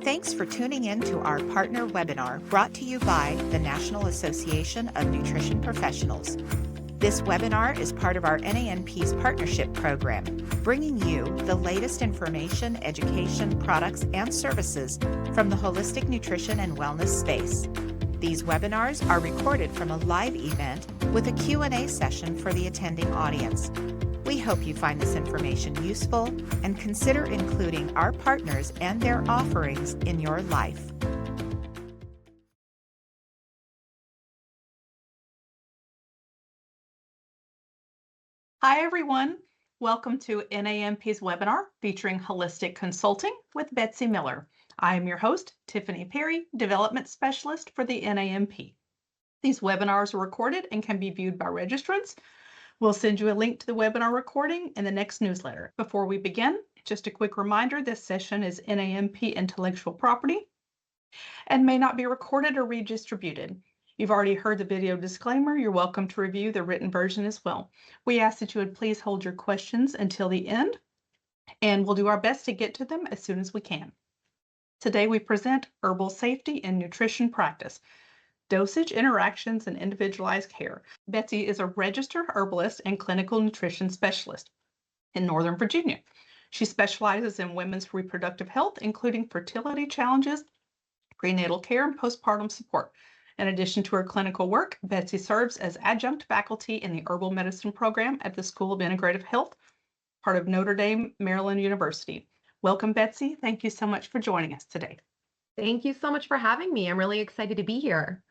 Thanks for tuning in to our partner webinar brought to you by the National Association of Nutrition Professionals. This webinar is part of our NANP's partnership program, bringing you the latest information, education, products, and services from the holistic nutrition and wellness space. These webinars are recorded from a live event with a Q&A session for the attending audience. We hope you find this information useful and consider including our partners and their offerings in your life. Hi, everyone. Welcome to NANP's webinar featuring Holistic Consulting with Betsy Miller. I am your host, Tiffany Perry, Development Specialist for the NANP. These webinars are recorded and can be viewed by registrants. We'll send you a link to the webinar recording in the next newsletter. Before we begin, just a quick reminder, this session is NANP intellectual property and may not be recorded or redistributed. You've already heard the video disclaimer. You're welcome to review the written version as well. We ask that you would please hold your questions until the end, and we'll do our best to get to them as soon as we can. Today we present Herbal Safety and Nutrition Practice, Dosage, Interactions, and Individualized Care. Betsy is a registered herbalist and clinical nutrition specialist in Northern Virginia. She specializes in women's reproductive health, including fertility challenges, prenatal care, and postpartum support. In addition to her clinical work, Betsy serves as adjunct faculty in the Herbal Medicine program at the School of Integrative Health, part of Notre Dame, Maryland University. Welcome, Betsy. Thank you so much for joining us today. Thank you so much for having me. I'm really excited to be here.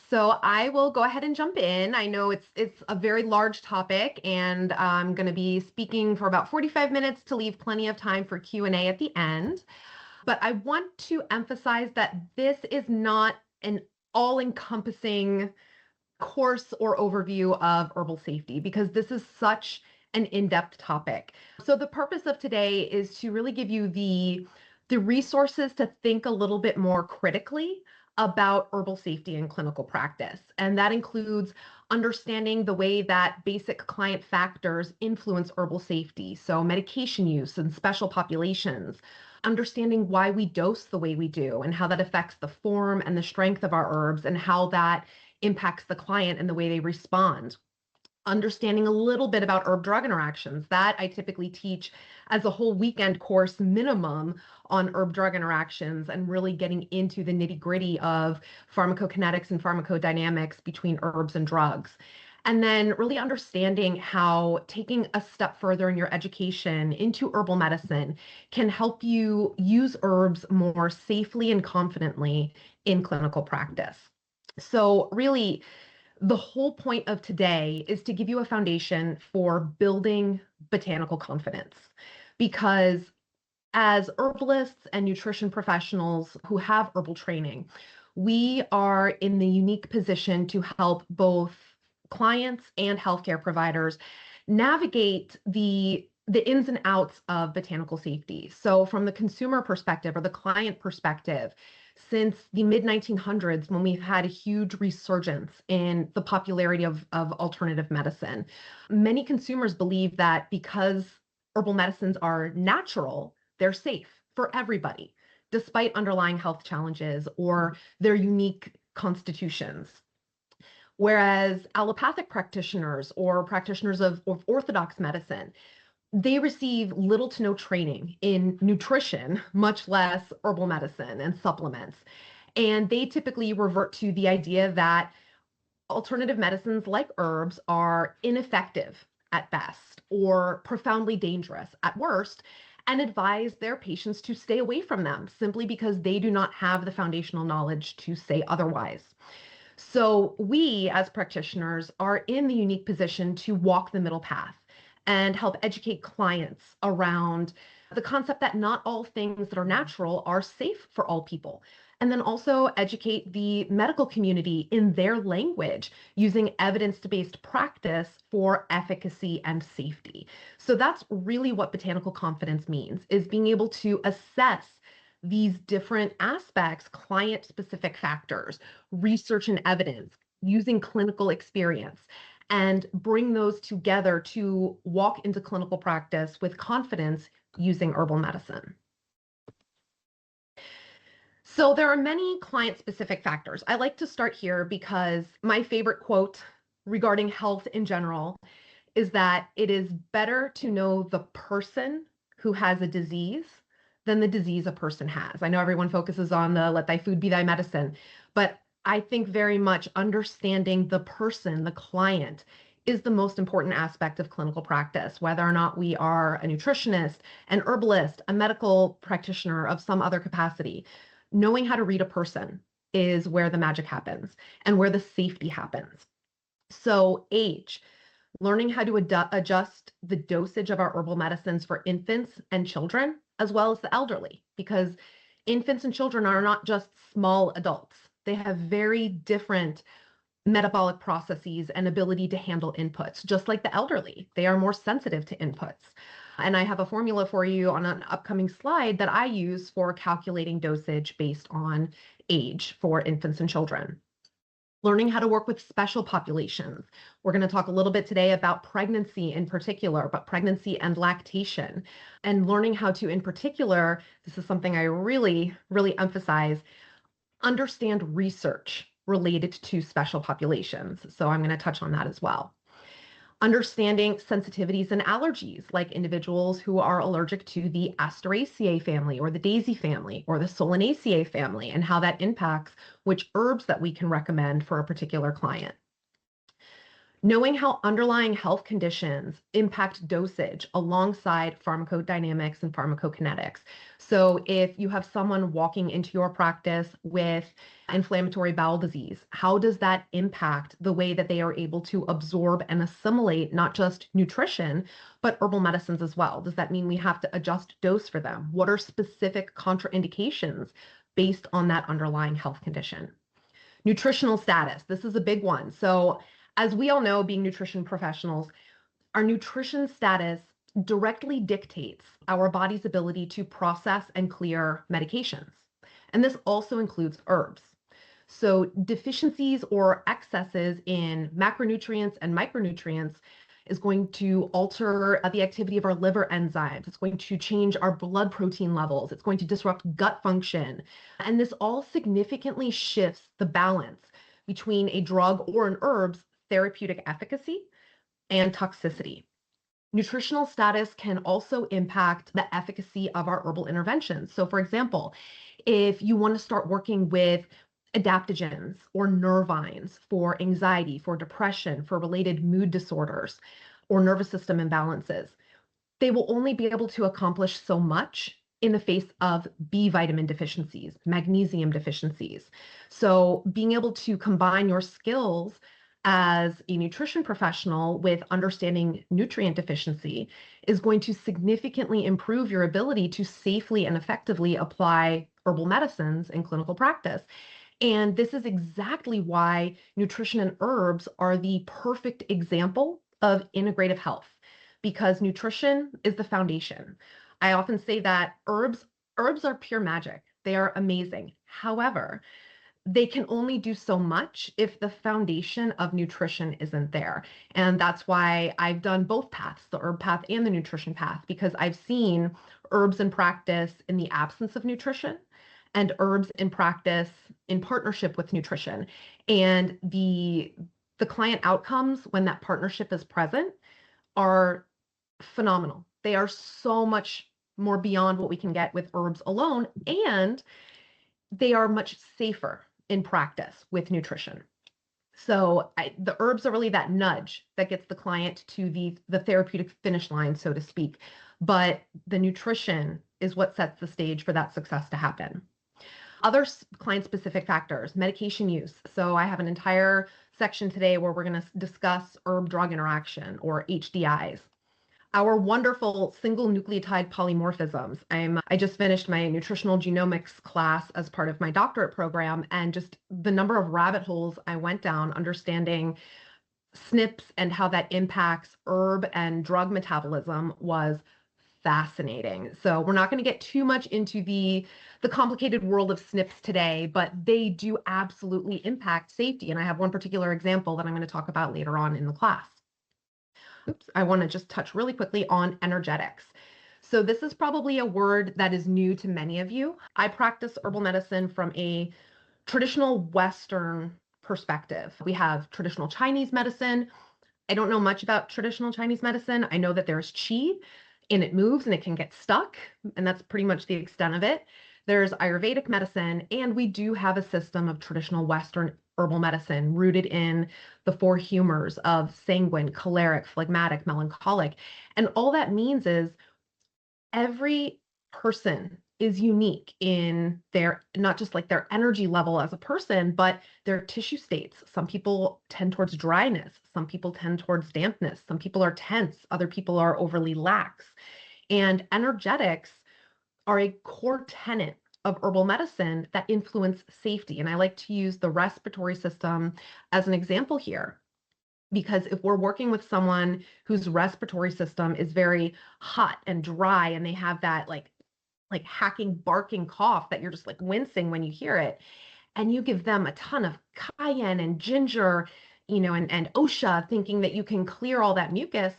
So I will go ahead and jump in. I know it's a very large topic, and I'm going to be speaking for about 45 minutes to leave plenty of time for Q&A at the end. But I want to emphasize that this is not an all-encompassing course or overview of herbal safety, because this is such an in-depth topic. So the purpose of today is to really give you the resources to think a little bit more critically about herbal safety in clinical practice. And that includes understanding the way that basic client factors influence herbal safety. So medication use and special populations, understanding why we dose the way we do and how that affects the form and the strength of our herbs and how that impacts the client and the way they respond. Understanding a little bit about herb-drug interactions. That I typically teach as a whole weekend course minimum on herb-drug interactions and really getting into the nitty-gritty of pharmacokinetics and pharmacodynamics between herbs and drugs. And then really understanding how taking a step further in your education into herbal medicine can help you use herbs more safely and confidently in clinical practice. So really, the whole point of today is to give you a foundation for building botanical confidence, because as herbalists and nutrition professionals who have herbal training, we are in the unique position to help both clients and healthcare providers navigate the ins and outs of botanical safety. So from the consumer perspective or the client perspective, since the mid-1900s, when we've had a huge resurgence in the popularity of alternative medicine, many consumers believe that because herbal medicines are natural, they're safe for everybody, despite underlying health challenges or their unique constitutions. Whereas allopathic practitioners or practitioners of orthodox medicine, they receive little to no training in nutrition, much less herbal medicine and supplements. And they typically revert to the idea that alternative medicines like herbs are ineffective at best or profoundly dangerous at worst, and advise their patients to stay away from them simply because they do not have the foundational knowledge to say otherwise. So we as practitioners are in the unique position to walk the middle path and help educate clients around the concept that not all things that are natural are safe for all people. And then also educate the medical community in their language using evidence-based practice for efficacy and safety. So that's really what botanical confidence means, is being able to assess these different aspects, client-specific factors, research and evidence, using clinical experience, and bring those together to walk into clinical practice with confidence using herbal medicine. So there are many client-specific factors. I like to start here because my favorite quote regarding health in general is that it is better to know the person who has a disease than the disease a person has. I know everyone focuses on the let thy food be thy medicine, but I think very much understanding the person, the client, is the most important aspect of clinical practice, whether or not we are a nutritionist, an herbalist, a medical practitioner of some other capacity. Knowing how to read a person is where the magic happens and where the safety happens. So, age, learning how to adjust the dosage of our herbal medicines for infants and children, as well as the elderly, because infants and children are not just small adults. They have very different metabolic processes and ability to handle inputs, just like the elderly. They are more sensitive to inputs. And I have a formula for you on an upcoming slide that I use for calculating dosage based on age for infants and children. Learning how to work with special populations. We're going to talk a little bit today about pregnancy in particular, but pregnancy and lactation, and learning how to, in particular, this is something I really, really emphasize, understand research related to special populations. So I'm going to touch on that as well. Understanding sensitivities and allergies, like individuals who are allergic to the Asteraceae family or the Daisy family or the Solanaceae family, and how that impacts which herbs that we can recommend for a particular client. Knowing how underlying health conditions impact dosage alongside pharmacodynamics and pharmacokinetics. So if you have someone walking into your practice with inflammatory bowel disease, how does that impact the way that they are able to absorb and assimilate not just nutrition, but herbal medicines as well? Does that mean we have to adjust dose for them? What are specific contraindications based on that underlying health condition? Nutritional status. This is a big one. So as we all know, being nutrition professionals, our nutrition status directly dictates our body's ability to process and clear medications. And this also includes herbs. So deficiencies or excesses in macronutrients and micronutrients is going to alter the activity of our liver enzymes. It's going to change our blood protein levels. It's going to disrupt gut function. And this all significantly shifts the balance between a drug or an herb's therapeutic efficacy and toxicity. Nutritional status can also impact the efficacy of our herbal interventions. So, for example, if you want to start working with adaptogens or nervines for anxiety, for depression, for related mood disorders, or nervous system imbalances, they will only be able to accomplish so much in the face of B vitamin deficiencies, magnesium deficiencies. So being able to combine your skills as a nutrition professional with understanding nutrient deficiency is going to significantly improve your ability to safely and effectively apply herbal medicines in clinical practice. And this is exactly why nutrition and herbs are the perfect example of integrative health, because nutrition is the foundation. I often say that herbs are pure magic. They are amazing. However, they can only do so much if the foundation of nutrition isn't there. And that's why I've done both paths, the herb path and the nutrition path, because I've seen herbs in practice in the absence of nutrition and herbs in practice in partnership with nutrition. And the client outcomes when that partnership is present are phenomenal. They are so much more beyond what we can get with herbs alone, and they are much safer in practice with nutrition. So the herbs are really that nudge that gets the client to the therapeutic finish line, so to speak. But the nutrition is what sets the stage for that success to happen. Other client-specific factors, medication use. So I have an entire section today where we're going to discuss herb-drug interaction, or HDIs. Our wonderful single nucleotide polymorphisms. I just finished my nutritional genomics class as part of my doctorate program, and just the number of rabbit holes I went down understanding SNPs and how that impacts herb and drug metabolism was fascinating. So we're not going to get too much into the complicated world of SNPs today, but they do absolutely impact safety. And I have one particular example that I'm going to talk about later on in the class. Oops, I want to just touch really quickly on energetics. So this is probably a word that is new to many of you. I practice herbal medicine from a traditional Western perspective. We have traditional Chinese medicine. I don't know much about traditional Chinese medicine. I know that there's qi and it moves and it can get stuck, and that's pretty much the extent of it. There's Ayurvedic medicine, and we do have a system of traditional Western herbal medicine rooted in the four humors of sanguine, choleric, phlegmatic, melancholic. And all that means is every person is unique in their, not just like their energy level as a person, but their tissue states. Some people tend towards dryness, some people tend towards dampness, some people are tense, other people are overly lax. And energetics are a core tenet of herbal medicine that influence safety. And I like to use the respiratory system as an example here, because if we're working with someone whose respiratory system is very hot and dry and they have that like hacking barking cough that you're just like wincing when you hear it, and you give them a ton of cayenne and ginger, and osha, thinking that you can clear all that mucus,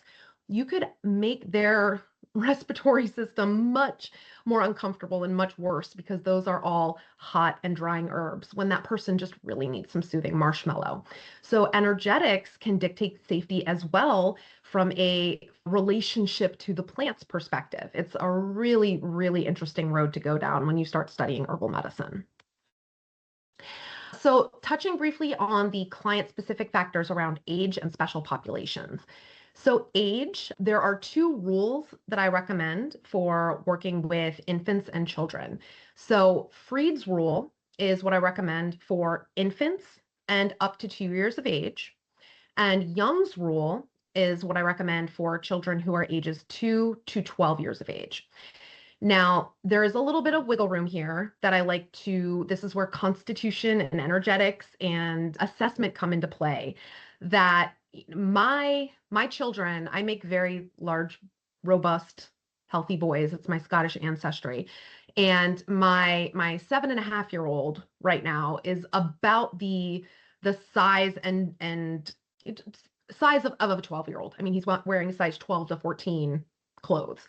you could make their respiratory system much more uncomfortable and much worse, because those are all hot and drying herbs when that person just really needs some soothing marshmallow. So energetics can dictate safety as well from a relationship to the plant's perspective. It's a really, really interesting road to go down when you start studying herbal medicine. So touching briefly on the client-specific factors around age and special populations. So age, there are two rules that I recommend for working with infants and children. So Freed's rule is what I recommend for infants and up to 2 years of age. And Young's rule is what I recommend for children who are ages 2 to 12 years of age. Now, there is a little bit of wiggle room here that I like to, this is where constitution and energetics and assessment come into play. That my children, I make very large, robust, healthy boys. It's my Scottish ancestry. And my 7.5-year-old right now is about the size and size of a 12-year-old. I mean, he's wearing size 12 to 14 clothes.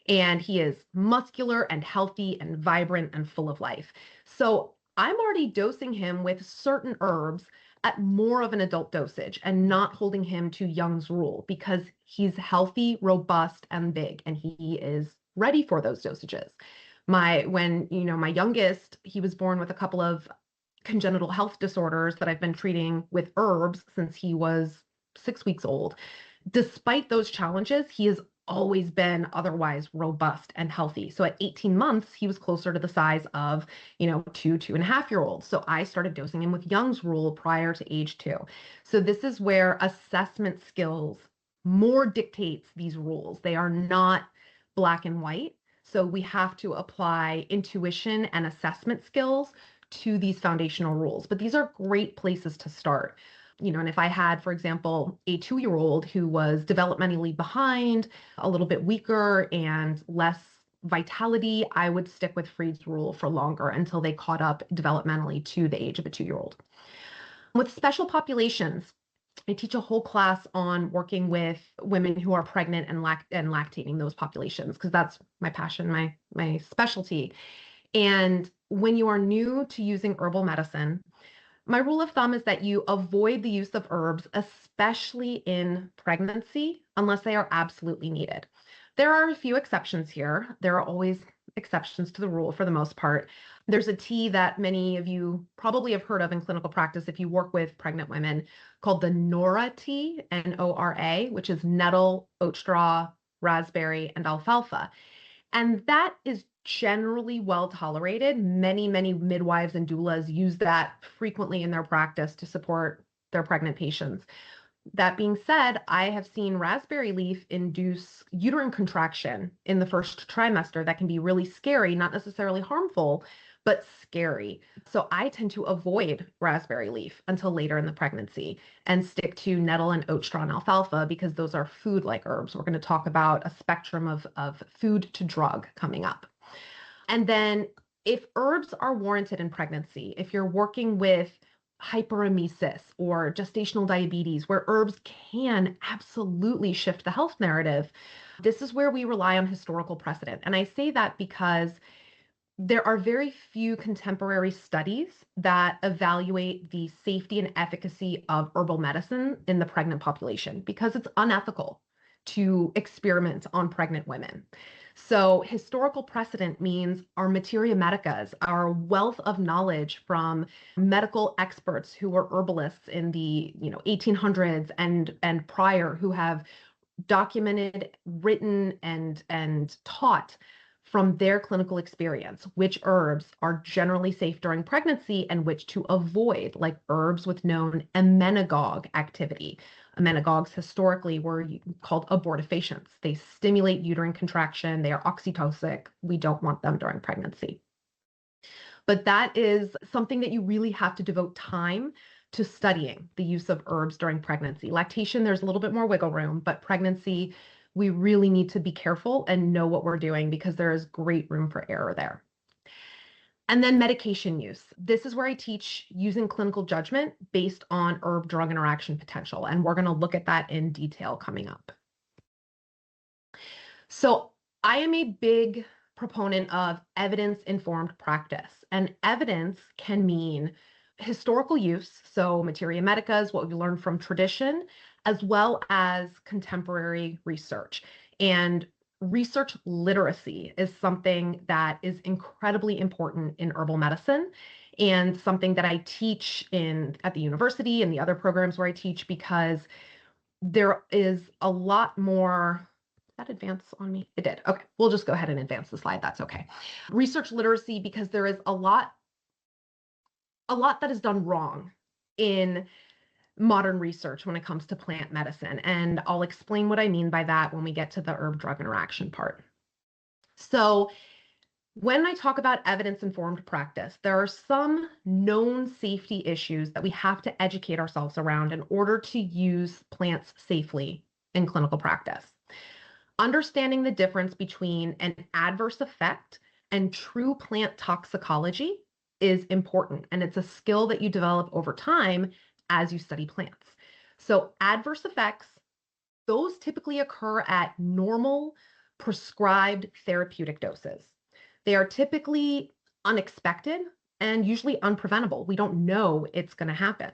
And he is muscular and healthy and vibrant and full of life. So I'm already dosing him with certain herbs at more of an adult dosage and not holding him to Young's rule, because he's healthy, robust, and big, and he is ready for those dosages. My youngest, he was born with a couple of congenital health disorders that I've been treating with herbs since he was 6 weeks old. Despite those challenges, he has always been otherwise robust and healthy. So at 18 months, he was closer to the size of, 2.5-year-olds. So I started dosing him with Young's rule prior to age 2. So this is where assessment skills more dictates these rules. They are not black and white. So we have to apply intuition and assessment skills to these foundational rules. But these are great places to start. And if I had, for example, a 2-year-old who was developmentally behind, a little bit weaker and less vitality, I would stick with Freed's rule for longer until they caught up developmentally to the age of a 2-year-old. With special populations, I teach a whole class on working with women who are pregnant and lactating those populations, because that's my passion, my specialty. And when you are new to using herbal medicine, my rule of thumb is that you avoid the use of herbs, especially in pregnancy, unless they are absolutely needed. There are a few exceptions here. There are always exceptions to the rule for the most part. There's a tea that many of you probably have heard of in clinical practice if you work with pregnant women, called the Nora tea, Nora, which is nettle, oat straw, raspberry, and alfalfa. And that is generally well tolerated. Many, many midwives and doulas use that frequently in their practice to support their pregnant patients. That being said, I have seen raspberry leaf induce uterine contraction in the first trimester that can be really scary, not necessarily harmful, but scary. So I tend to avoid raspberry leaf until later in the pregnancy and stick to nettle and oat straw and alfalfa, because those are food-like herbs. We're going to talk about a spectrum of food to drug coming up. And then if herbs are warranted in pregnancy, if you're working with hyperemesis or gestational diabetes, where herbs can absolutely shift the health narrative, This is where we rely on historical precedent. And I say that because there are very few contemporary studies that evaluate the safety and efficacy of herbal medicine in the pregnant population because it's unethical to experiment on pregnant women. So historical precedent means our materia medicas, our wealth of knowledge from medical experts who were herbalists in the 1800s and prior, who have documented, written, and taught from their clinical experience which herbs are generally safe during pregnancy and which to avoid, like herbs with known emmenagogue activity. Emmenagogues historically were called abortifacients. They stimulate uterine contraction. They are oxytocic. We don't want them during pregnancy. But that is something that you really have to devote time to studying the use of herbs during pregnancy. Lactation, there's a little bit more wiggle room, but pregnancy, we really need to be careful and know what we're doing because there is great room for error there. And then medication use. This is where I teach using clinical judgment based on herb-drug interaction potential. And we're going to look at that in detail coming up. So I am a big proponent of evidence-informed practice. And evidence can mean historical use, so materia medica is what we learn from tradition, as well as contemporary research. And research literacy is something that is incredibly important in herbal medicine and something that I teach at the university and the other programs where I teach because there is a lot more. Did that advance on me? It did. Okay, we'll just go ahead and advance the slide. That's okay. Research literacy, because there is a lot that is done wrong in modern research when it comes to plant medicine. And I'll explain what I mean by that when we get to the herb-drug interaction part. So when I talk about evidence-informed practice, there are some known safety issues that we have to educate ourselves around in order to use plants safely in clinical practice. Understanding the difference between an adverse effect and true plant toxicology is important, and it's a skill that you develop over time as you study plants. So adverse effects, those typically occur at normal prescribed therapeutic doses. They are typically unexpected and usually unpreventable. We don't know it's going to happen.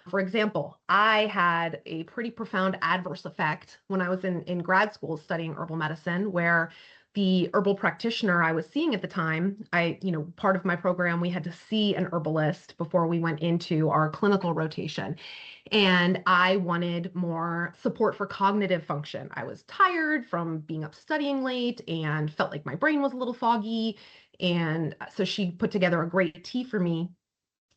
For example, I had a pretty profound adverse effect when I was in grad school studying herbal medicine, where the herbal practitioner I was seeing at the time, part of my program, we had to see an herbalist before we went into our clinical rotation. And I wanted more support for cognitive function. I was tired from being up studying late and felt like my brain was a little foggy. And so she put together a great tea for me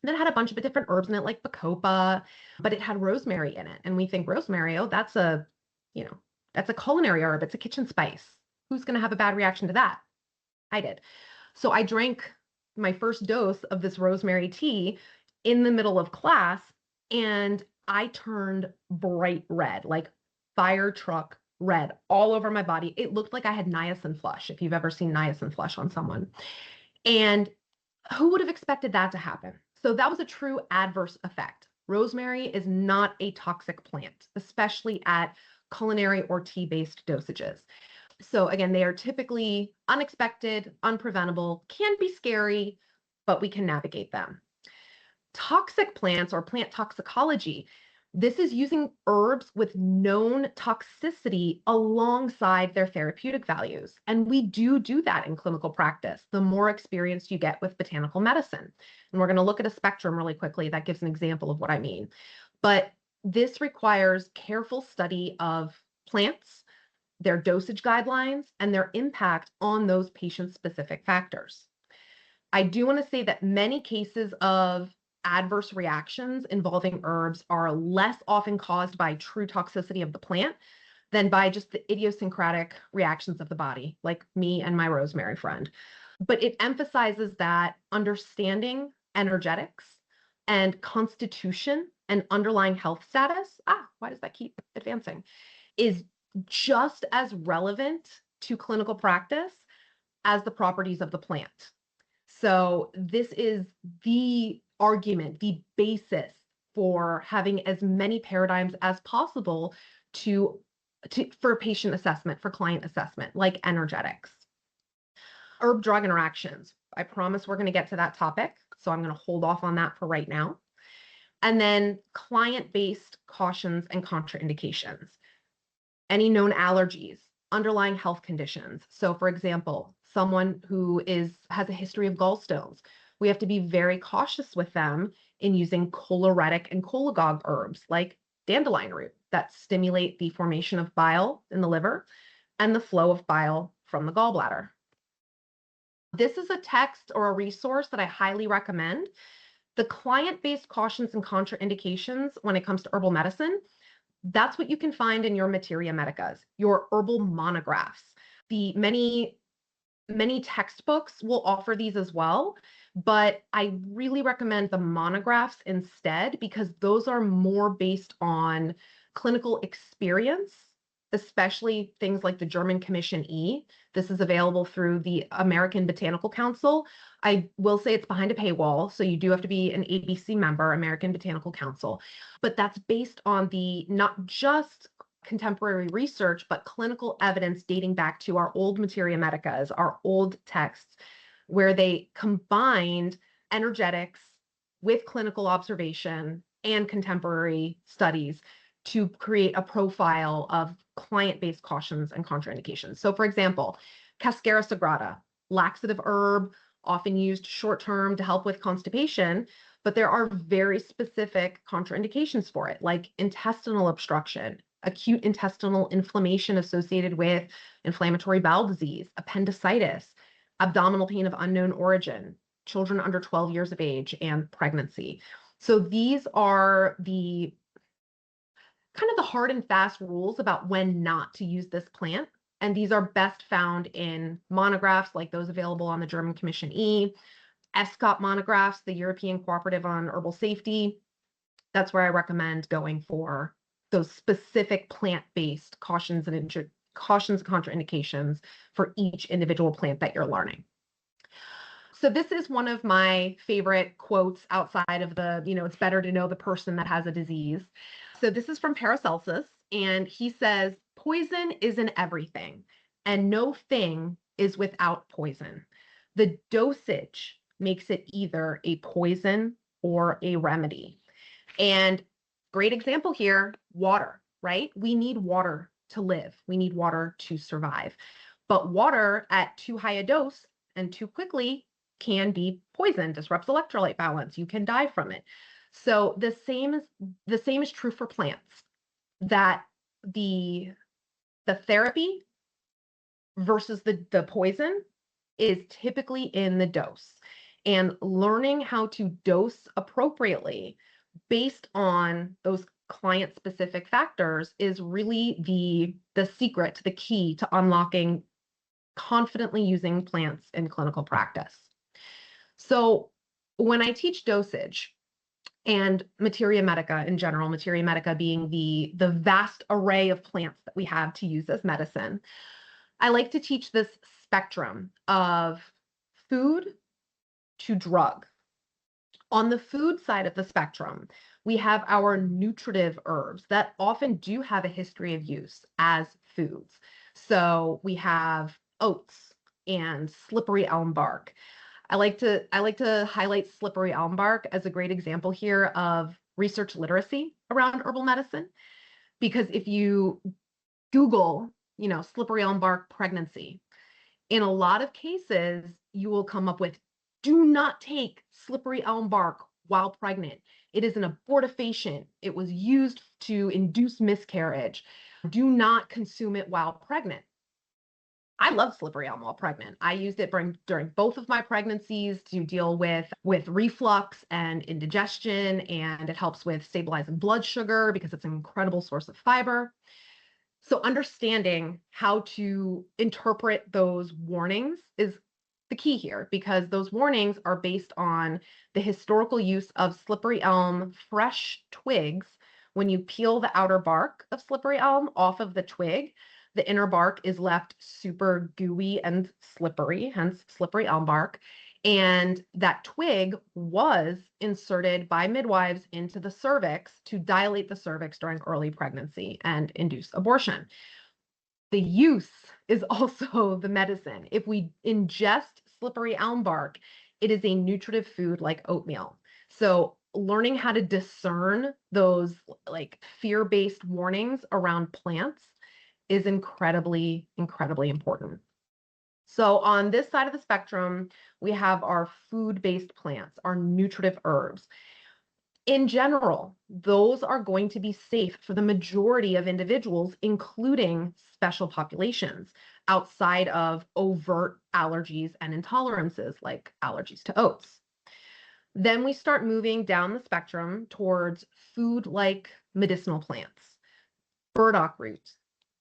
that had a bunch of different herbs in it, like bacopa, but it had rosemary in it. And we think rosemary, oh, that's a culinary herb. It's a kitchen spice. Who's going to have a bad reaction to that? I did. So I drank my first dose of this rosemary tea in the middle of class, and I turned bright red, like fire truck red, all over my body. It looked like I had niacin flush, if you've ever seen niacin flush on someone. And who would have expected that to happen? So that was a true adverse effect. Rosemary is not a toxic plant, especially at culinary or tea-based dosages. So again, they are typically unexpected, unpreventable, can be scary, but we can navigate them. Toxic plants or plant toxicology, this is using herbs with known toxicity alongside their therapeutic values. And we do that in clinical practice, the more experience you get with botanical medicine. And we're going to look at a spectrum really quickly that gives an example of what I mean. But this requires careful study of plants, their dosage guidelines, and their impact on those patient-specific factors. I do want to say that many cases of adverse reactions involving herbs are less often caused by true toxicity of the plant than by just the idiosyncratic reactions of the body, like me and my rosemary friend. But it emphasizes that understanding energetics and constitution and underlying health status, why does that keep advancing, is just as relevant to clinical practice as the properties of the plant. So this is the argument, the basis for having as many paradigms as possible to for patient assessment, for client assessment, like energetics. Herb drug interactions. I promise we're going to get to that topic, so I'm going to hold off on that for right now. And then client-based cautions and contraindications. Any known allergies, underlying health conditions. So for example, someone who has a history of gallstones, we have to be very cautious with them in using choleretic and cholagogue herbs like dandelion root that stimulate the formation of bile in the liver and the flow of bile from the gallbladder. This is a text or a resource that I highly recommend. The client-based cautions and contraindications when it comes to herbal medicine, that's what you can find in your Materia Medicas, your herbal monographs. The many textbooks will offer these as well, but I really recommend the monographs instead because those are more based on clinical experience, especially things like the German Commission E. This is available through the American Botanical Council. I will say it's behind a paywall, so you do have to be an ABC member, American Botanical Council, but that's based on the not just contemporary research, but clinical evidence dating back to our old Materia Medicas, our old texts, where they combined energetics with clinical observation and contemporary studies to create a profile of client-based cautions and contraindications. So for example, Cascara sagrada, laxative herb, often used short-term to help with constipation, but there are very specific contraindications for it, like intestinal obstruction, acute intestinal inflammation associated with inflammatory bowel disease, appendicitis, abdominal pain of unknown origin, children under 12 years of age, and pregnancy. So these are the kind of the hard and fast rules about when not to use this plant. And these are best found in monographs like those available on the German Commission E, ESCOP monographs, the European Cooperative on Herbal Safety. That's where I recommend going for those specific plant-based cautions and contraindications for each individual plant that you're learning. So this is one of my favorite quotes outside of the, it's better to know the person that has a disease. So this is from Paracelsus, and he says, poison is in everything, and no thing is without poison. The dosage makes it either a poison or a remedy. And great example here, water, right? We need water to live. We need water to survive. But water at too high a dose and too quickly can be poison, disrupts electrolyte balance. You can die from it. So the same is true for plants, that the therapy versus the poison is typically in the dose. And learning how to dose appropriately based on those client-specific factors is really the secret, the key to unlocking confidently using plants in clinical practice. So when I teach dosage and Materia Medica in general, Materia Medica being the vast array of plants that we have to use as medicine, I like to teach this spectrum of food to drug. On the food side of the spectrum, we have our nutritive herbs that often do have a history of use as foods. So we have oats and slippery elm bark. I like to highlight slippery elm bark as a great example here of research literacy around herbal medicine, because if you Google, slippery elm bark pregnancy, in a lot of cases, you will come up with, do not take slippery elm bark while pregnant. It is an abortifacient. It was used to induce miscarriage. Do not consume it while pregnant. I love slippery elm while pregnant. I used it during both of my pregnancies to deal with reflux and indigestion, and it helps with stabilizing blood sugar because it's an incredible source of fiber. So understanding how to interpret those warnings is the key here, because those warnings are based on the historical use of slippery elm fresh twigs. When you peel the outer bark of slippery elm off of the twig, the inner bark is left super gooey and slippery, hence slippery elm bark. And that twig was inserted by midwives into the cervix to dilate the cervix during early pregnancy and induce abortion. The use is also the medicine. If we ingest slippery elm bark, it is a nutritive food like oatmeal. So learning how to discern those like fear-based warnings around plants is incredibly, incredibly important. So on this side of the spectrum, we have our food-based plants, our nutritive herbs. In general, those are going to be safe for the majority of individuals, including special populations outside of overt allergies and intolerances like allergies to oats. Then we start moving down the spectrum towards food-like medicinal plants, burdock root,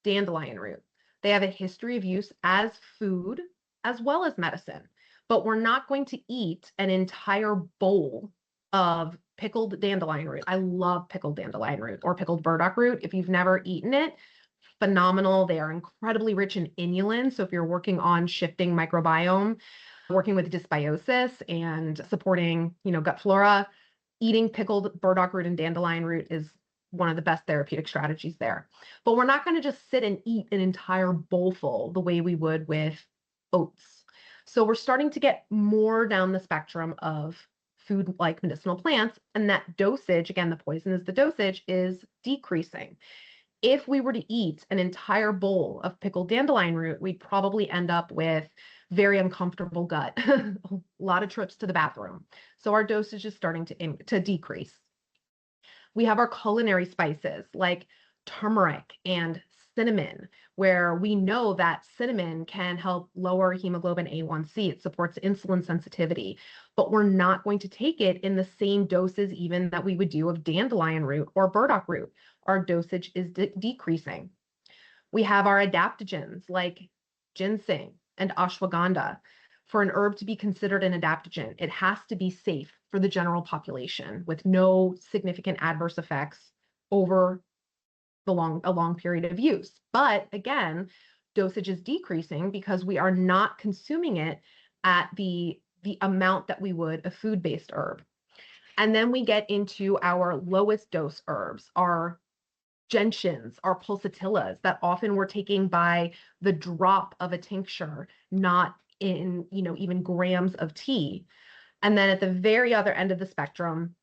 dandelion root. They have a history of use as food as well as medicine, but we're not going to eat an entire bowl of pickled dandelion root. I love pickled dandelion root or pickled burdock root. If you've never eaten it, phenomenal. They are incredibly rich in inulin. So if you're working on shifting microbiome, working with dysbiosis and supporting, gut flora, eating pickled burdock root and dandelion root is one of the best therapeutic strategies there. But we're not going to just sit and eat an entire bowlful the way we would with oats. So we're starting to get more down the spectrum of food like medicinal plants, and that dosage, again, the poison is the dosage, is decreasing. If we were to eat an entire bowl of pickled dandelion root, we'd probably end up with very uncomfortable gut, a lot of trips to the bathroom. So our dosage is starting to decrease. We have our culinary spices like turmeric and cinnamon, where we know that cinnamon can help lower hemoglobin A1C. It supports insulin sensitivity, but we're not going to take it in the same doses even that we would do of dandelion root or burdock root. Our dosage is decreasing. We have our adaptogens like ginseng and ashwagandha. For an herb to be considered an adaptogen, it has to be safe for the general population with no significant adverse effects over a long period of use. But again, dosage is decreasing because we are not consuming it at the amount that we would a food-based herb. And then we get into our lowest dose herbs, our gentians, our pulsatillas that often we're taking by the drop of a tincture, not in, even grams of tea. And then at the very other end of the spectrum,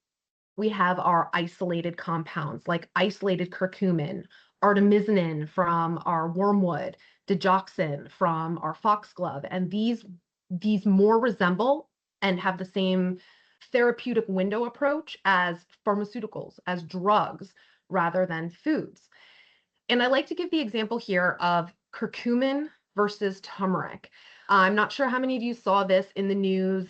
we have our isolated compounds like isolated curcumin, artemisinin from our wormwood, digoxin from our foxglove. And these more resemble and have the same therapeutic window approach as pharmaceuticals, as drugs, rather than foods. And I like to give the example here of curcumin versus turmeric. I'm not sure how many of you saw this in the news.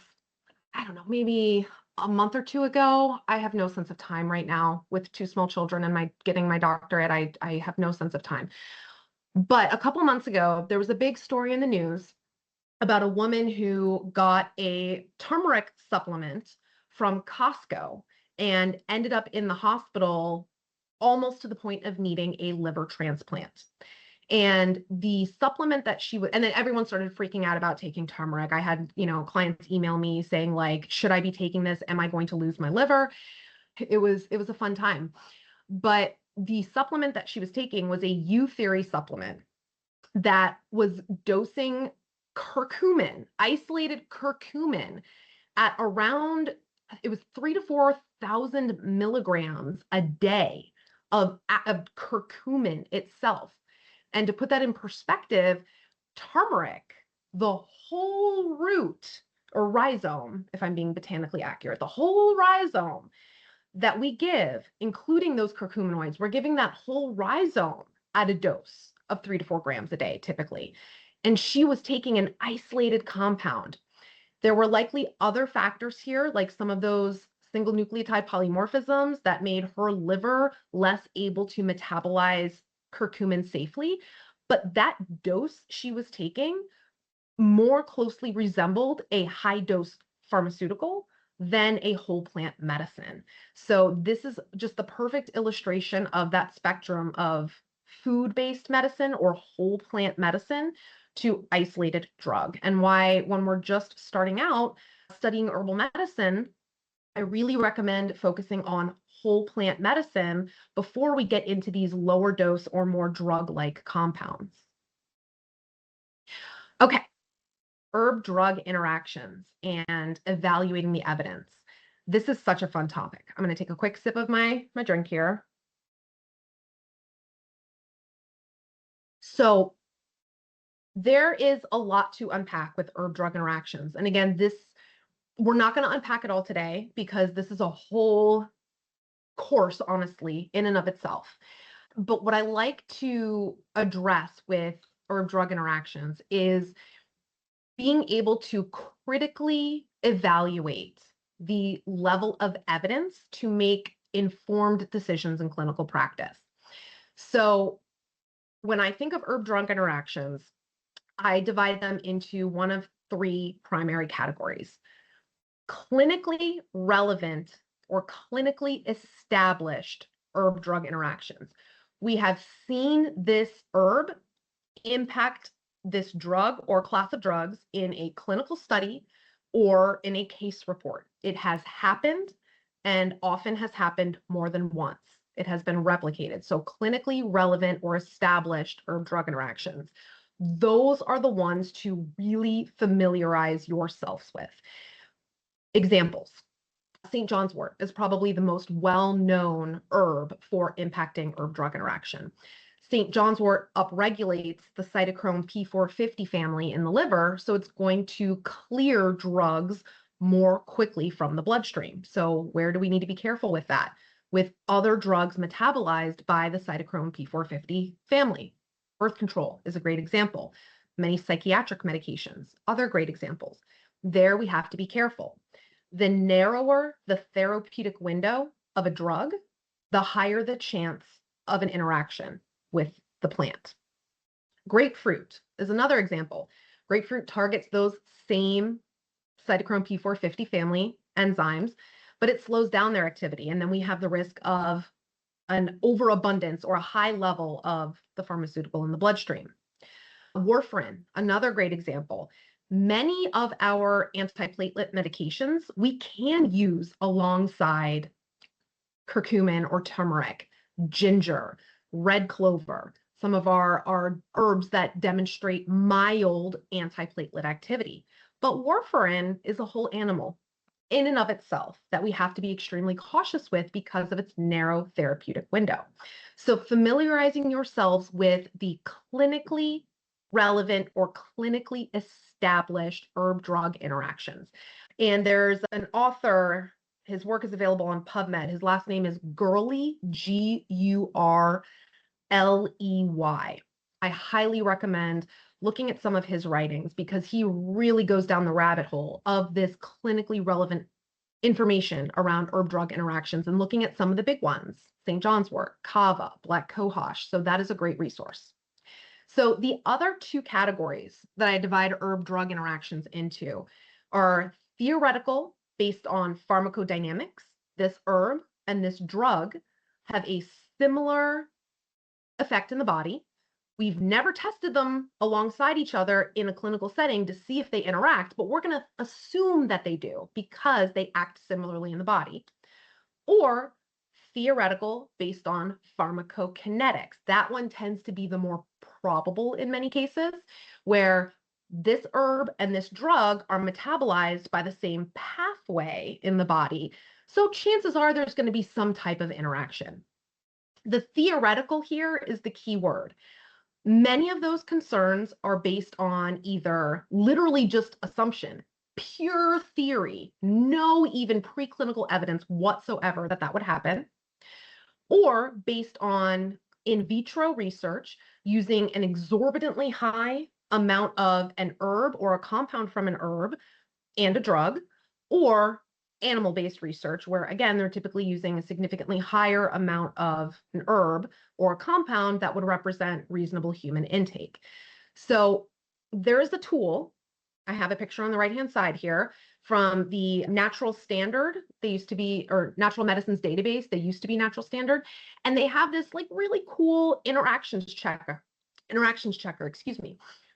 I don't know, maybe a month or two ago. I have no sense of time right now with two small children and getting my doctorate. I have no sense of time. But a couple months ago, there was a big story in the news about a woman who got a turmeric supplement from Costco and ended up in the hospital almost to the point of needing a liver transplant. And the supplement that she would, and then everyone started freaking out about taking turmeric. I had, clients email me saying like, should I be taking this? Am I going to lose my liver? It was a fun time. But the supplement that she was taking was a U-theory supplement that was dosing curcumin, isolated curcumin at around, it was 3,000 to 4,000 milligrams a day of curcumin itself. And to put that in perspective, turmeric, the whole root or rhizome, if I'm being botanically accurate, the whole rhizome that we give, including those curcuminoids, we're giving that whole rhizome at a dose of 3 to 4 grams a day, typically. And she was taking an isolated compound. There were likely other factors here, like some of those single nucleotide polymorphisms that made her liver less able to metabolize curcumin safely. But that dose she was taking more closely resembled a high dose pharmaceutical than a whole plant medicine. So this is just the perfect illustration of that spectrum of food-based medicine or whole plant medicine to isolated drug, and why when we're just starting out, studying herbal medicine, I really recommend focusing on whole plant medicine before we get into these lower dose or more drug-like compounds. Okay, herb-drug interactions and evaluating the evidence. This is such a fun topic. I'm going to take a quick sip of my drink here. So there is a lot to unpack with herb-drug interactions. And again, we're not going to unpack it all today because this is a whole course, honestly, in and of itself. But what I like to address with herb-drug interactions is being able to critically evaluate the level of evidence to make informed decisions in clinical practice. So when I think of herb-drug interactions, I divide them into one of three primary categories: clinically relevant or clinically established herb-drug interactions. We have seen this herb impact this drug or class of drugs in a clinical study or in a case report. It has happened and often has happened more than once. It has been replicated. So clinically relevant or established herb-drug interactions. Those are the ones to really familiarize yourselves with. Examples. St. John's wort is probably the most well-known herb for impacting herb-drug interaction. St. John's wort upregulates the cytochrome P450 family in the liver, so it's going to clear drugs more quickly from the bloodstream. So where do we need to be careful with that? With other drugs metabolized by the cytochrome P450 family. Birth control is a great example. Many psychiatric medications, other great examples. There we have to be careful. The narrower the therapeutic window of a drug, the higher the chance of an interaction with the plant. Grapefruit is another example. Grapefruit targets those same cytochrome P450 family enzymes, but it slows down their activity. And then we have the risk of an overabundance or a high level of the pharmaceutical in the bloodstream. Warfarin, another great example. Many of our antiplatelet medications we can use alongside curcumin or turmeric, ginger, red clover, some of our herbs that demonstrate mild antiplatelet activity. But warfarin is a whole animal in and of itself that we have to be extremely cautious with because of its narrow therapeutic window. So familiarizing yourselves with the clinically relevant or clinically established herb-drug interactions. And there's an author, his work is available on PubMed. His last name is Gurley, Gurley. I highly recommend looking at some of his writings because he really goes down the rabbit hole of this clinically relevant information around herb-drug interactions and looking at some of the big ones, St. John's wort, kava, black cohosh. So that is a great resource. So the other two categories that I divide herb-drug interactions into are theoretical, based on pharmacodynamics. This herb and this drug have a similar effect in the body. We've never tested them alongside each other in a clinical setting to see if they interact, but we're going to assume that they do because they act similarly in the body. Or theoretical based on pharmacokinetics. That one tends to be the more probable in many cases, where this herb and this drug are metabolized by the same pathway in the body. So chances are there's going to be some type of interaction. The theoretical here is the key word. Many of those concerns are based on either literally just assumption, pure theory, no even preclinical evidence whatsoever that would happen, or based on in vitro research using an exorbitantly high amount of an herb or a compound from an herb and a drug, or animal-based research where, again, they're typically using a significantly higher amount of an herb or a compound that would represent reasonable human intake. So there is a tool. I have a picture on the right-hand side here from the Natural Standard. They used to be, or Natural Medicines Database. They used to be Natural Standard. And they have this like really cool interactions checker,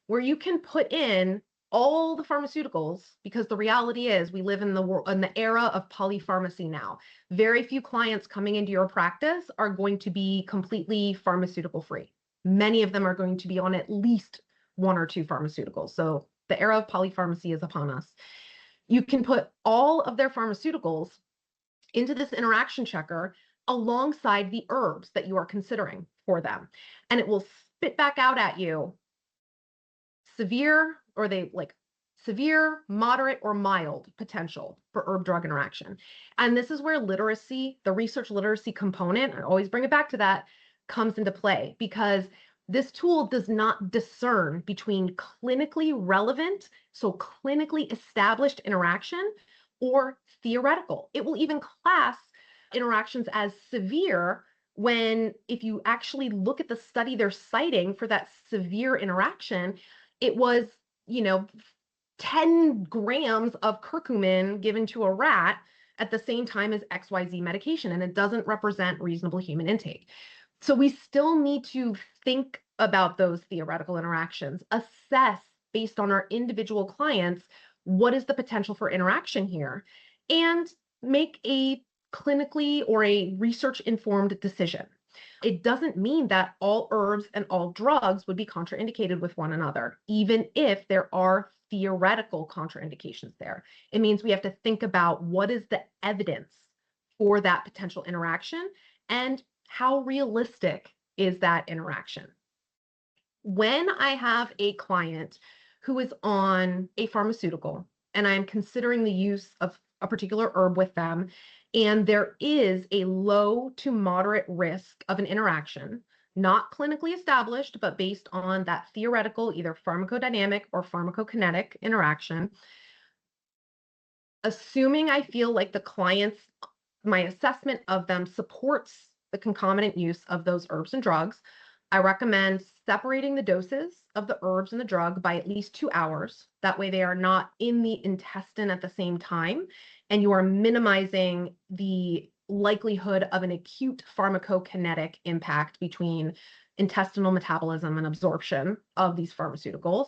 where you can put in all the pharmaceuticals, because the reality is we live in the era of polypharmacy now. Very few clients coming into your practice are going to be completely pharmaceutical free. Many of them are going to be on at least one or two pharmaceuticals. So the era of polypharmacy is upon us. You can put all of their pharmaceuticals into this interaction checker alongside the herbs that you are considering for them. And it will spit back out at you severe, or they like severe, moderate, or mild potential for herb drug interaction. And this is where literacy, the research literacy component, I always bring it back to that, comes into play, because this tool does not discern between clinically relevant, so clinically established interaction, or theoretical. It will even class interactions as severe when, if you actually look at the study they're citing for that severe interaction, it was, 10 grams of curcumin given to a rat at the same time as XYZ medication, and it doesn't represent reasonable human intake. So we still need to think about those theoretical interactions, assess based on our individual clients, what is the potential for interaction here, and make a clinically or a research-informed decision. It doesn't mean that all herbs and all drugs would be contraindicated with one another, even if there are theoretical contraindications there. It means we have to think about what is the evidence for that potential interaction and how realistic is that interaction. When I have a client who is on a pharmaceutical and I'm considering the use of a particular herb with them, and there is a low to moderate risk of an interaction, not clinically established, but based on that theoretical, either pharmacodynamic or pharmacokinetic interaction, assuming I feel like my assessment of them supports the concomitant use of those herbs and drugs, I recommend separating the doses of the herbs and the drug by at least 2 hours. That way they are not in the intestine at the same time, and you are minimizing the likelihood of an acute pharmacokinetic impact between intestinal metabolism and absorption of these pharmaceuticals.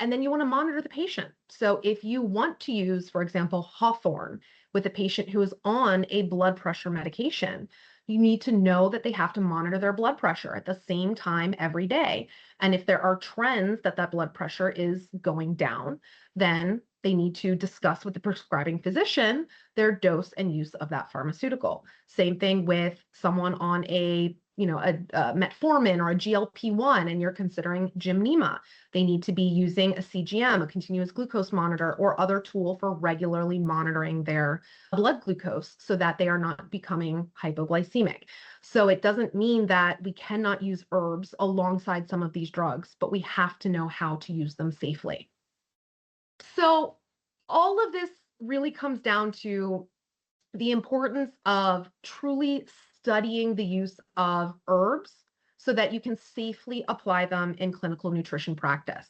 And then you want to monitor the patient. So if you want to use, for example, Hawthorne with a patient who is on a blood pressure medication, you need to know that they have to monitor their blood pressure at the same time every day. And if there are trends that that blood pressure is going down, then they need to discuss with the prescribing physician their dose and use of that pharmaceutical. Same thing with someone on a metformin or a GLP-1, and you're considering gymnema. They need to be using a CGM, a continuous glucose monitor, or other tool for regularly monitoring their blood glucose so that they are not becoming hypoglycemic. So it doesn't mean that we cannot use herbs alongside some of these drugs, but we have to know how to use them safely. So all of this really comes down to the importance of truly studying the use of herbs so that you can safely apply them in clinical nutrition practice.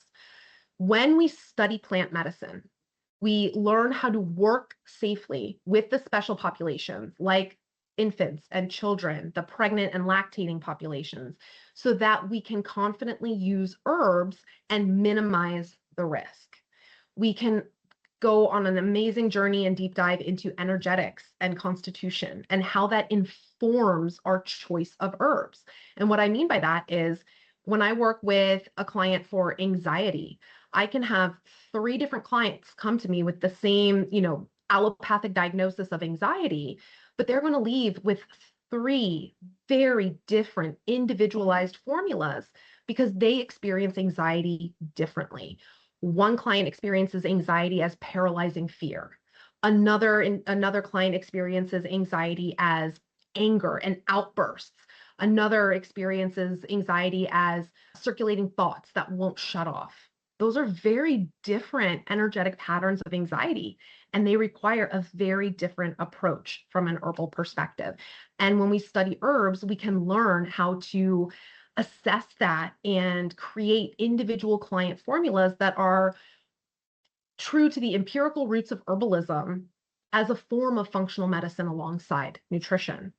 When we study plant medicine, we learn how to work safely with the special populations like infants and children, the pregnant and lactating populations, so that we can confidently use herbs and minimize the risk. We can go on an amazing journey and deep dive into energetics and constitution and how that informs our choice of herbs. And what I mean by that is when I work with a client for anxiety, I can have 3 different clients come to me with the same, allopathic diagnosis of anxiety, but they're going to leave with 3 very different individualized formulas because they experience anxiety differently. One client experiences anxiety as paralyzing fear. Another client experiences anxiety as anger and outbursts. Another experiences anxiety as circulating thoughts that won't shut off. Those are very different energetic patterns of anxiety, and they require a very different approach from an herbal perspective. And when we study herbs, we can learn how to assess that and create individual client formulas that are true to the empirical roots of herbalism as a form of functional medicine alongside nutrition.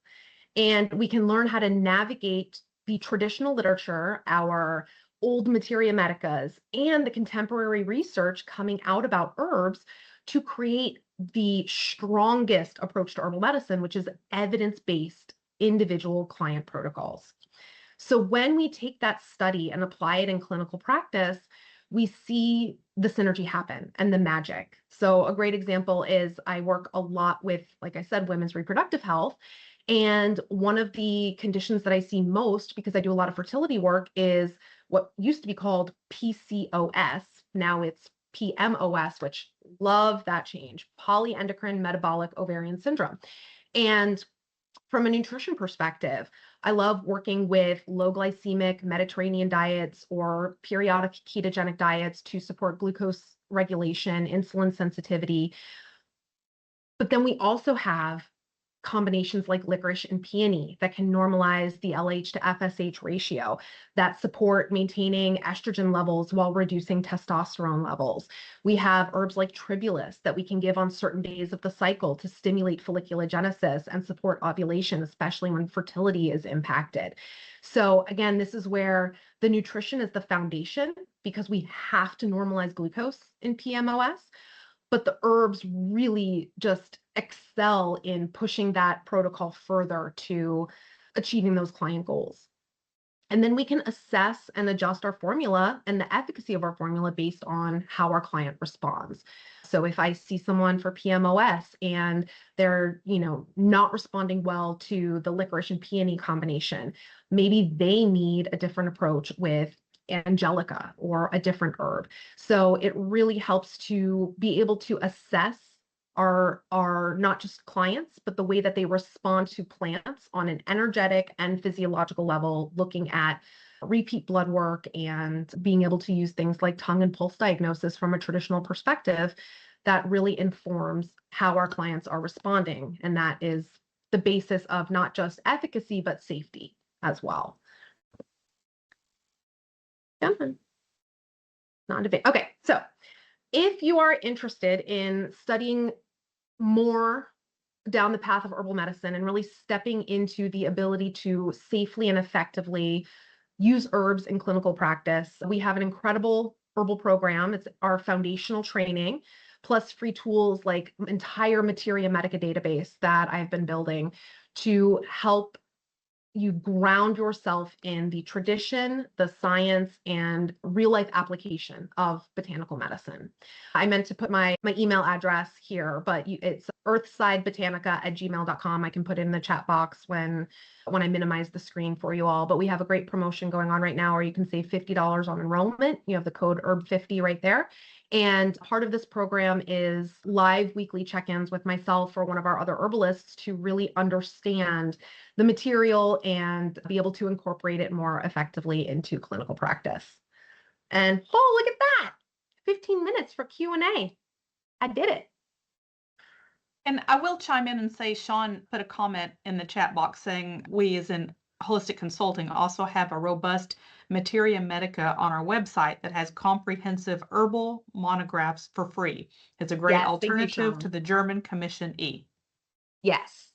And we can learn how to navigate the traditional literature, our old materia medicas and the contemporary research coming out about herbs to create the strongest approach to herbal medicine, which is evidence-based individual client protocols. So when we take that study and apply it in clinical practice, we see the synergy happen and the magic. So a great example is I work a lot with, like I said, women's reproductive health. And one of the conditions that I see most, because I do a lot of fertility work, is what used to be called PCOS. Now it's PMOS, which love that change, polyendocrine metabolic ovarian syndrome. And from a nutrition perspective, I love working with low glycemic Mediterranean diets or periodic ketogenic diets to support glucose regulation, insulin sensitivity. But then we also have combinations like licorice and peony that can normalize the LH to FSH ratio that support maintaining estrogen levels while reducing testosterone levels. We have herbs like tribulus that we can give on certain days of the cycle to stimulate folliculogenesis and support ovulation, especially when fertility is impacted. So again, this is where the nutrition is the foundation because we have to normalize glucose in PMOS, but the herbs really just excel in pushing that protocol further to achieving those client goals. And then we can assess and adjust our formula and the efficacy of our formula based on how our client responds. So if I see someone for PMOS and they're, not responding well to the licorice and peony combination, maybe they need a different approach with angelica or a different herb. So it really helps to be able to assess our not just clients, but the way that they respond to plants on an energetic and physiological level, looking at repeat blood work and being able to use things like tongue and pulse diagnosis from a traditional perspective that really informs how our clients are responding. And that is the basis of not just efficacy, but safety as well. Okay, so if you are interested in studying more down the path of herbal medicine and really stepping into the ability to safely and effectively use herbs in clinical practice, we have an incredible herbal program. It's our foundational training, plus free tools like entire materia medica database that I've been building to help you ground yourself in the tradition, the science, and real life application of botanical medicine. I meant to put my email address here, but it's earthsidebotanica@gmail.com. I can put it in the chat box when I minimize the screen for you all. But we have a great promotion going on right now where you can save $50 on enrollment. You have the code HERB50 right there. And part of this program is live weekly check-ins with myself or one of our other herbalists to really understand the material and be able to incorporate it more effectively into clinical practice. And oh, look at that! 15 minutes for Q&A. I did it. And I will chime in and say, Sean put a comment in the chat box saying we as in Holistic Consulting also have a robust materia medica on our website that has comprehensive herbal monographs for free. It's a great alternative to the German Commission E. Yes.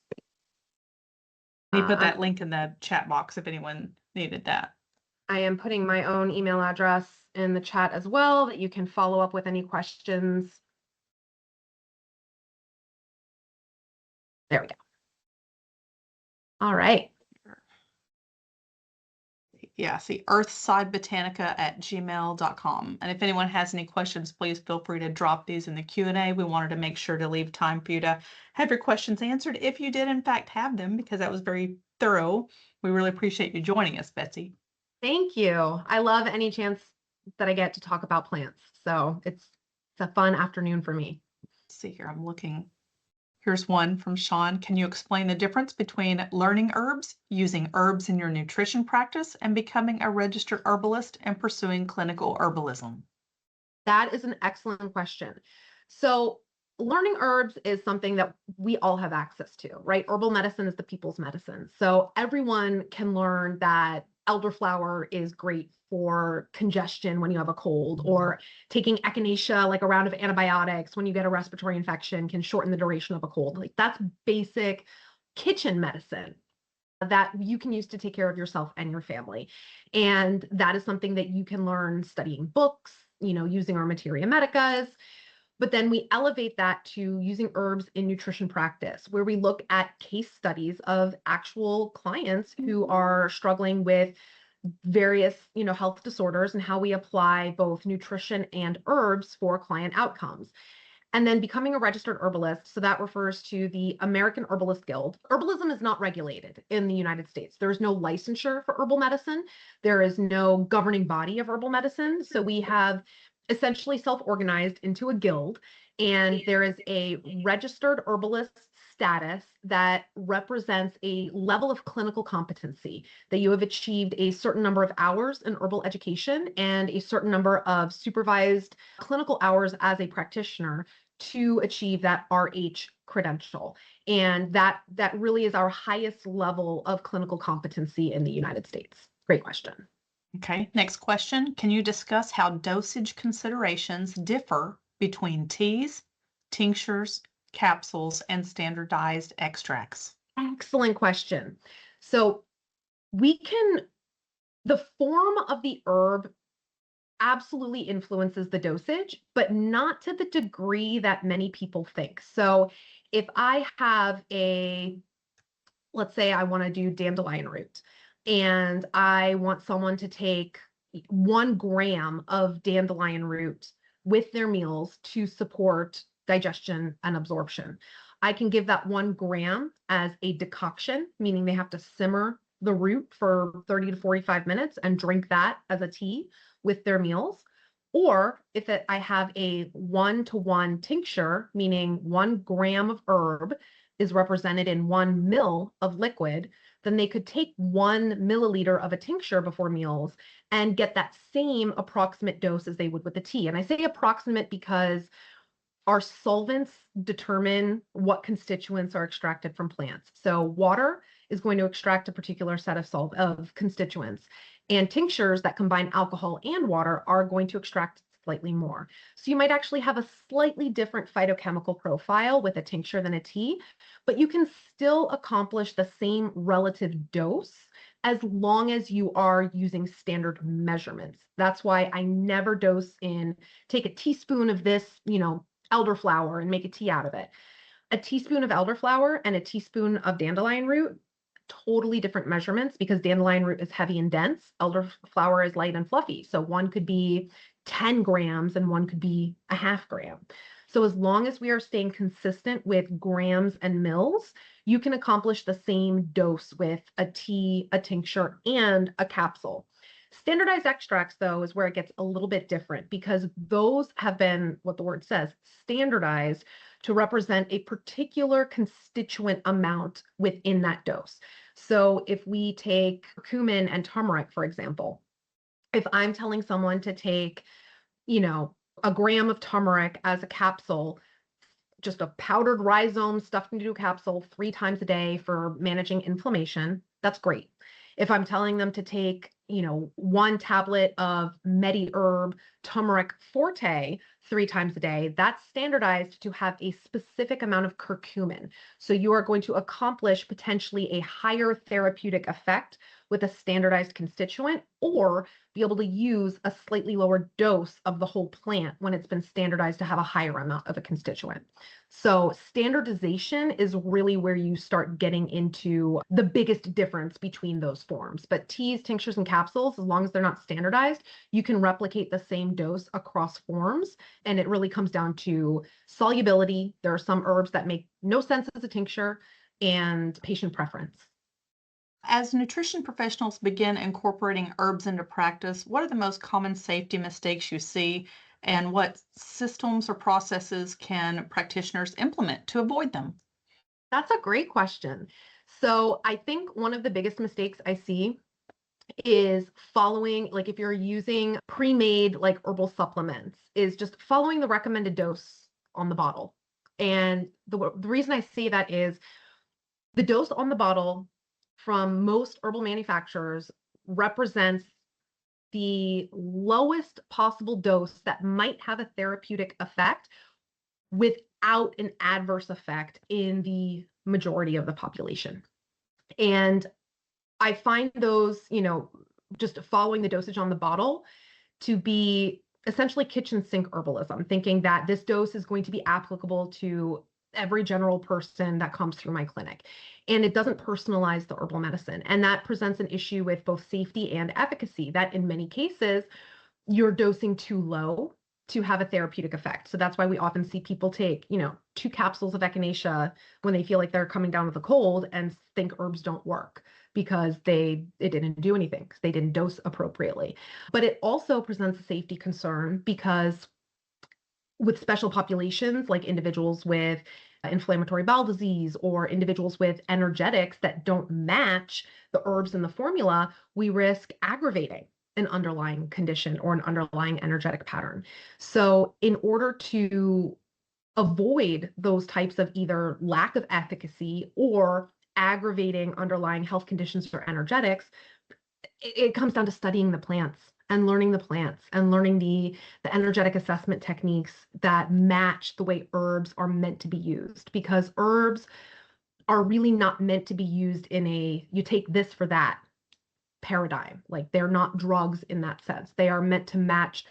He put that link in the chat box if anyone needed that. I am putting my own email address in the chat as well that you can follow up with any questions. There we go. All right. Yeah, see, earthsidebotanica@gmail.com. And if anyone has any questions, please feel free to drop these in the Q&A. We wanted to make sure to leave time for you to have your questions answered if you did in fact have them, because that was very thorough. We really appreciate you joining us, Betsy. Thank you. I love any chance that I get to talk about plants. So it's a fun afternoon for me. Let's see here, I'm looking. Here's one from Sean. Can you explain the difference between learning herbs, using herbs in your nutrition practice, and becoming a registered herbalist and pursuing clinical herbalism? That is an excellent question. So learning herbs is something that we all have access to, right? Herbal medicine is the people's medicine. So everyone can learn that elderflower is great for congestion when you have a cold, or taking echinacea, like a round of antibiotics when you get a respiratory infection, can shorten the duration of a cold. Like that's basic kitchen medicine. that you can use to take care of yourself and your family. And that is something that you can learn studying books, using our materia medicas. But then we elevate that to using herbs in nutrition practice, where we look at case studies of actual clients who are struggling with various, health disorders, and how we apply both nutrition and herbs for client outcomes. And then becoming a registered herbalist. So that refers to the American Herbalist Guild. Herbalism is not regulated in the United States. There is no licensure for herbal medicine. There is no governing body of herbal medicine. So we have essentially self-organized into a guild, and there is a registered herbalist status that represents a level of clinical competency, that you have achieved a certain number of hours in herbal education and a certain number of supervised clinical hours as a practitioner to achieve that RH credential. And that really is our highest level of clinical competency in the United States. Great question. Okay, next question. Can you discuss how dosage considerations differ between teas, tinctures, capsules, and standardized extracts? Excellent question. So the form of the herb absolutely influences the dosage, but not to the degree that many people think. So if I have let's say I want to do dandelion root, and I want someone to take 1 gram of dandelion root with their meals to support digestion and absorption. I can give that 1 gram as a decoction, meaning they have to simmer the root for 30 to 45 minutes and drink that as a tea with their meals. Or if I have a 1-to-1 tincture, meaning 1 gram of herb is represented in 1 ml of liquid, then they could take 1 milliliter of a tincture before meals and get that same approximate dose as they would with the tea. And I say approximate because our solvents determine what constituents are extracted from plants. So water is going to extract a particular set of constituents, and tinctures that combine alcohol and water are going to extract slightly more. So you might actually have a slightly different phytochemical profile with a tincture than a tea, but you can still accomplish the same relative dose as long as you are using standard measurements. That's why I never take a teaspoon of this, elderflower and make a tea out of it. A teaspoon of elderflower and a teaspoon of dandelion root, totally different measurements, because dandelion root is heavy and dense. Elderflower is light and fluffy. So one could be 10 grams and one could be a ½ gram. So as long as we are staying consistent with grams and mils, you can accomplish the same dose with a tea, a tincture, and a capsule. Standardized extracts, though, is where it gets a little bit different, because those have been, what the word says, standardized to represent a particular constituent amount within that dose. So if we take curcumin and turmeric, for example, if I'm telling someone to take, 1 gram of turmeric as a capsule, just a powdered rhizome stuffed into a capsule 3 times a day for managing inflammation, that's great. If I'm telling them to take, 1 tablet of MediHerb turmeric forte 3 times a day, that's standardized to have a specific amount of curcumin. So you are going to accomplish potentially a higher therapeutic effect with a standardized constituent, or be able to use a slightly lower dose of the whole plant when it's been standardized to have a higher amount of a constituent. So standardization is really where you start getting into the biggest difference between those forms. But teas, tinctures, and capsules, as long as they're not standardized, you can replicate the same dose across forms. And it really comes down to solubility. There are some herbs that make no sense as a tincture, and patient preference. As nutrition professionals begin incorporating herbs into practice, what are the most common safety mistakes you see, and what systems or processes can practitioners implement to avoid them? That's a great question. So I think one of the biggest mistakes I see is following, like if you're using pre-made like herbal supplements, is just following the recommended dose on the bottle. And the reason I say that is the dose on the bottle from most herbal manufacturers represents the lowest possible dose that might have a therapeutic effect without an adverse effect in the majority of the population. And I find those, just following the dosage on the bottle to be essentially kitchen sink herbalism, thinking that this dose is going to be applicable to every general person that comes through my clinic. And it doesn't personalize the herbal medicine. And that presents an issue with both safety and efficacy, that in many cases, you're dosing too low to have a therapeutic effect. So that's why we often see people take, 2 capsules of echinacea when they feel like they're coming down with a cold and think herbs don't work because it didn't do anything, because they didn't dose appropriately. But it also presents a safety concern because with special populations like individuals with inflammatory bowel disease or individuals with energetics that don't match the herbs in the formula, we risk aggravating an underlying condition or an underlying energetic pattern. So in order to avoid those types of either lack of efficacy or aggravating underlying health conditions or energetics, it comes down to studying the plants and learning the plants and learning the energetic assessment techniques that match the way herbs are meant to be used, because herbs are really not meant to be used in a you take this for that paradigm. Like, they're not drugs in that sense. They are meant to match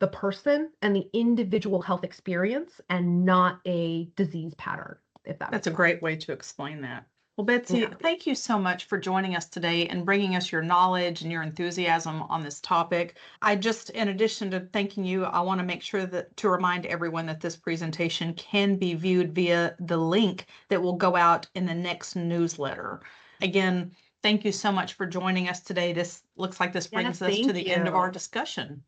the person and the individual health experience and not a disease pattern, if that That's makes a great way to explain that. Well, Betsy, Yeah. thank you so much for joining us today and bringing us your knowledge and your enthusiasm on this topic. In addition to thanking you, I want to make sure to remind everyone that this presentation can be viewed via the link that will go out in the next newsletter. Again, thank you so much for joining us today. This looks like this brings us to thank the end of our you. discussion.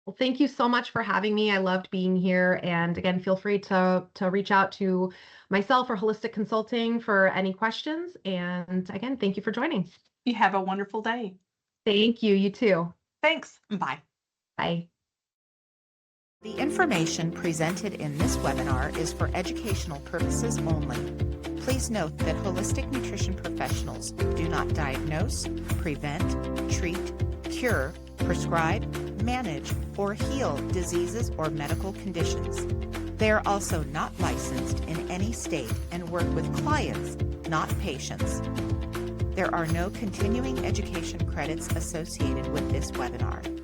Well, thank you so much for having me. I loved being here. And again, feel free to reach out to myself or Holistic Consulting for any questions. And again, thank you for joining. You have a wonderful day. Thank you. You too. Thanks. Bye. Bye. The information presented in this webinar is for educational purposes only. Please note that holistic nutrition professionals do not diagnose, prevent, treat, cure, prescribe, manage, or heal diseases or medical conditions. They are also not licensed in any state and work with clients, not patients. There are no continuing education credits associated with this webinar.